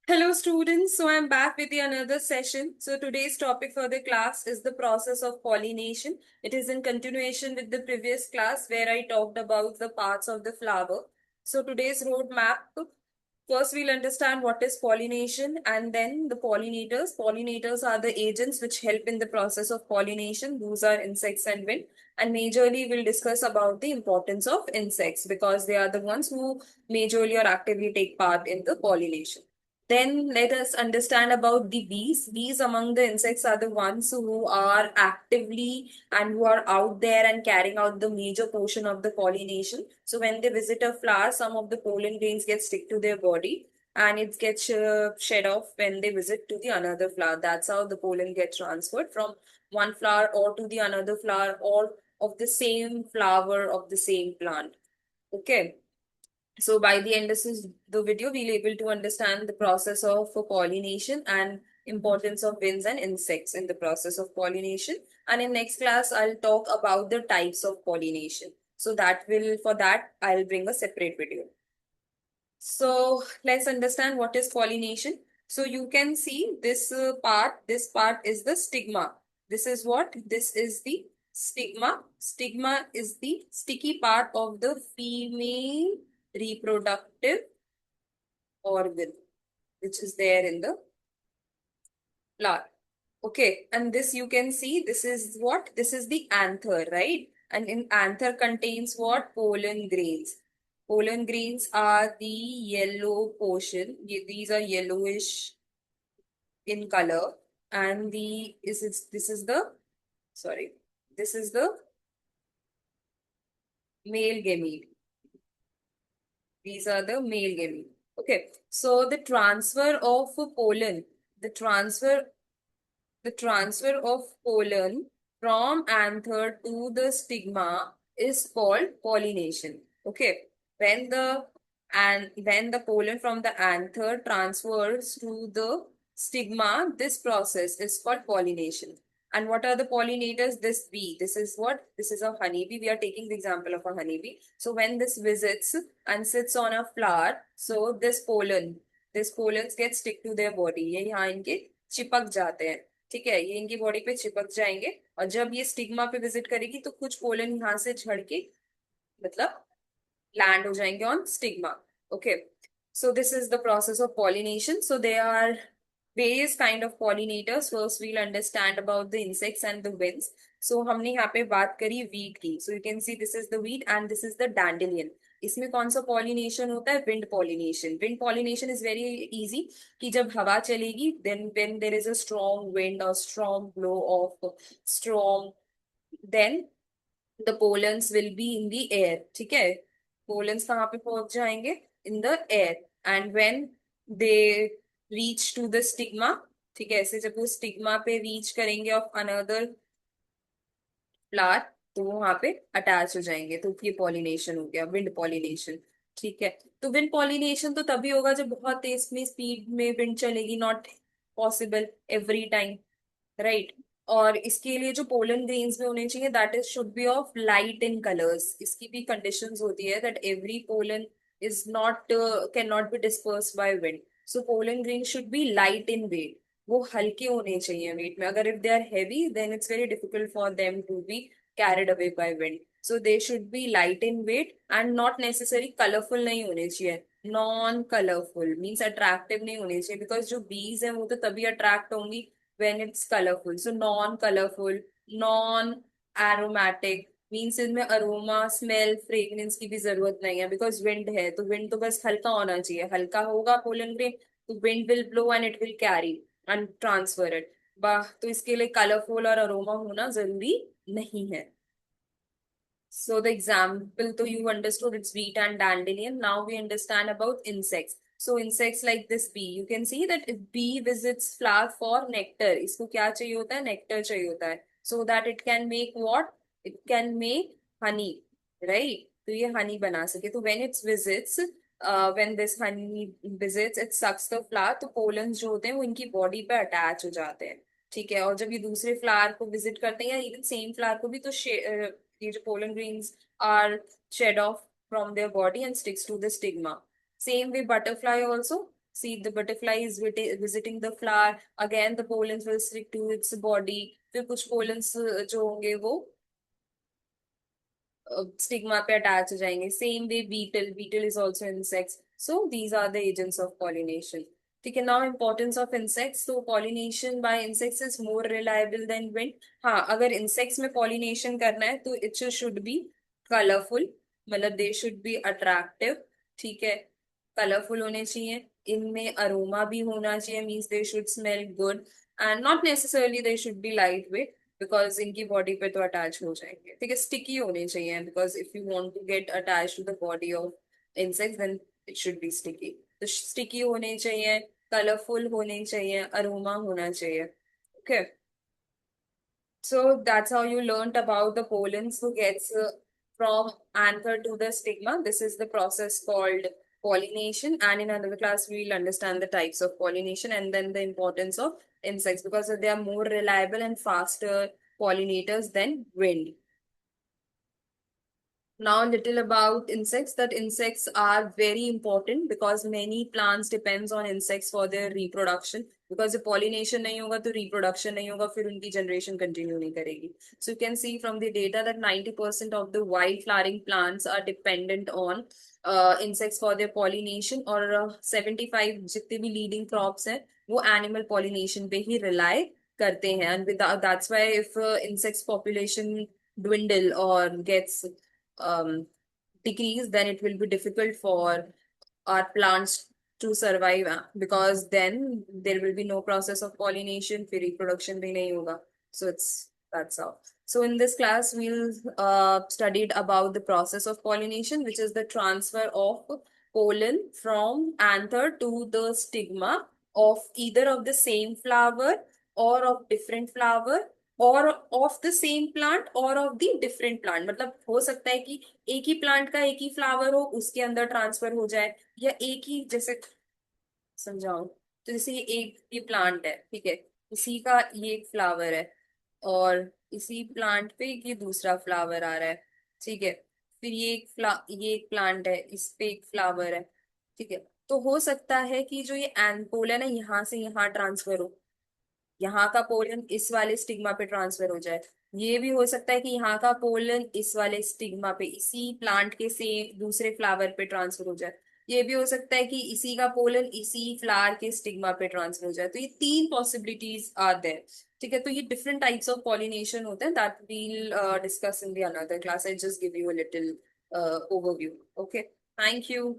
Hello students, so I'm back with the another session. So today's topic for the class is the process of pollination. It is in continuation with the previous class where I talked about the parts of the flower. So today's roadmap, first we'll understand what is pollination and then the pollinators. Pollinators are the agents which help in the process of pollination. Those are insects and wind. And majorly we'll discuss about the importance of insects because they are the ones who majorly or actively take part in the pollination. Then let us understand about the bees. Bees among the insects are the ones who are actively and who are out there and carrying out the major portion of the pollination. So when they visit a flower, some of the pollen grains get stick to their body and it gets shed off when they visit to the another flower. That's how the pollen gets transferred from one flower or to the another flower or of the same flower of the same plant. Okay. So by the end of the video, we'll able to understand the process of pollination and importance of winds and insects in the process of pollination. And in next class, I'll talk about the types of pollination. So for that, I'll bring a separate video. So let's understand what is pollination. So you can see this part is the stigma. This is what? This is the stigma. Stigma is the sticky part of the female reproductive organ, which is there in the flower. Okay, and this you can see, this is what? This is the anther, right? And in anther contains what? Pollen grains. Pollen grains are the yellow portion. These are yellowish in color. And this is the, sorry, this is the male gamete. These are the male gamete. Okay, so the transfer of pollen, the transfer the transfer of pollen from anther to the stigma is called pollination. Okay. When the pollen from the anther transfers to the stigma, this process is called pollination. And what are the pollinators? This bee. This is what? This is a honeybee. We are taking the example of a honeybee. So when this visits and sits on a flower, so this pollens get stick to their body. ये यहाँ इनके चिपक जाते हैं. ठीक है, ये इनकी बॉडी पे चिपक जाएंगे और जब ये स्टिग्मा पे विजिट करेगी तो कुछ पोलन यहाँ से झड़ के मतलब लैंड हो जाएंगे on stigma. Okay, so this is the process of pollination. So there are various kind of pollinators. First we'll understand about the insects and the winds. So हमने यहाँ पे बात करी वीट की. So you can see this is the wheat and this is the dandelion. इसमें कौन सा pollination होता है? Wind pollination. Wind pollination is very easy कि जब हवा चलेगी then when there is a strong wind और strong blow of strong, then the pollens will be in the air. ठीक है, पोलन्स कहाँ पे पहुंच जाएंगे? In the air. And when they reach to the stigma, ठीक है, ऐसे जब वो स्टिग्मा पे रीच करेंगे ऑफ अनदर फ्लावर तो वो वहां पे अटैच हो जाएंगे. तो ये पॉलिनेशन हो गया, विंड पॉलिनेशन. ठीक है, तो विंड पॉलिनेशन तो तभी होगा जब बहुत तेज में स्पीड में विंड चलेगी. Not possible every time, right. और इसके लिए जो पोलन ग्रेन्स में होने चाहिए that is should be of light in colours. इसकी भी कंडीशंस होती है that every pollen is not can not be disperse by wind. So pollen grain should be light in weight. वो हल्के होने चाहिए वेट में. अगर if they are heavy then it's very difficult for them to be carried away by wind. So they should be light in weight and not necessary colourful नहीं होने चाहिए. Non colourful means attractive नहीं होने चाहिए because जो बीज है वो तो तभी अट्रैक्ट होंगी when it's colorful. So non-colorful, non-aromatic means इनमें अरोमा स्मेल फ्रेग्रेंस की भी जरूरत नहीं है बिकॉज विंड है. तो विंड तो बस हल्का होना चाहिए. हल्का होगा पोलन ग्रेन तो wind will blow and it will carry and transfer it. वाह, तो इसके लिए कलरफुल और अरोमा होना जरूरी नहीं है. So the example, so you understood it's wheat and dandelion. Now we understand about insects. So insects like this bee, you can see that if bee visits flower for nectar, इसको क्या चाहिए होता है? Nectar चाहिए होता है. So that it can make what? It can make honey, right? तो ये honey बना सके. तो when this honey visits, it sucks the flower. तो pollens जो होते हैं वो इनकी body पे attach हो जाते हैं. ठीक है, और जब ये दूसरे फ्लावर को विजिट करते हैं या इवन सेम फ्लावर को भी तो ये जो pollen grains are shed off from their body and sticks to the stigma. Same way butterfly also. See, the butterfly is visiting the flower. Again, the pollens will stick to its body. फिर कुछ pollens जो होंगे वो stigma पे attach हो जाएंगे. Same way beetle is also insects. So these are the agents of pollination. ठीक है. Now importance of insects. तो pollination by insects is more reliable than wind. हाँ, अगर इंसेक्ट्स में पॉलिनेशन करना है तो इट शुड बी कलरफुल. मतलब दे शुड बी अट्रैक्टिव. ठीक है. कलरफुल होने चाहिए. इनमें अरोमा भी होना चाहिए. Means they should smell good. And not necessarily they should be light weight, because इनकी बॉडी पे तो अटैच हो जाएंगे. ठीक है. स्टिकी होने चाहिए, because if you want to get attach to the body of insects then it should be sticky. तो स्टिकी होने चाहिए, कलरफुल होने चाहिए, अरोमा होना चाहिए. Okay. So that's how you learnt about the pollens who gets from anther to the stigma. This is the process called pollination. And in another class, we'll understand the types of pollination and then the importance of insects, because they are more reliable and faster pollinators than wind. Now, a little about insects. That insects are very important because many plants depends on insects for their reproduction. Because if pollination नहीं होगा तो reproduction नहीं होगा, फिर उनकी generation continue नहीं करेगी. So you can see from the data that 90% of the wild flowering plants are dependent on insects for their pollination, और 75 जितने भी leading crops हैं वो animal pollination पे ही rely करते हैं. And without, that's why if insects population dwindle or gets um, decrease, then it will be difficult for our plants to survive, because then there will be no process of pollination, फिर reproduction भी नहीं होगा. So that's how. So in this class, we'll studied about the process of pollination, which is the transfer of pollen from anther to the stigma of either of the same flower or of different flower और of the same plant और of the different plant. मतलब हो सकता है कि एक ही plant का एक ही फ्लावर हो, उसके अंदर ट्रांसफर हो जाए, या एक ही, जैसे समझाऊं तो जैसे ये एक ये प्लांट है. ठीक है. इसी का ये एक फ्लावर है, और इसी प्लांट पे ये दूसरा फ्लावर आ रहा है. ठीक है. फिर ये एक प्लांट है, इस पे एक फ्लावर है. ठीक है. तो हो सकता है कि जो ये पोलन है यहाँ से यहाँ ट्रांसफर हो, यहाँ का पोलन इस वाले स्टिग्मा पे ट्रांसफर हो जाए. ये भी हो सकता है कि यहाँ का पोलन इस वाले स्टिग्मा पे इसी प्लांट के से दूसरे फ्लावर पे ट्रांसफर हो जाए. ये भी हो सकता है कि इसी का पोलन इसी फ्लावर के स्टिग्मा पे ट्रांसफर हो जाए. तो ये तीन पॉसिबिलिटीज आर देयर. ठीक है. तो ये डिफरेंट टाइप्स ऑफ पॉलिनेशन होते हैं. That we'll discuss in the another class. I just give you a little overview. Okay. Thank you.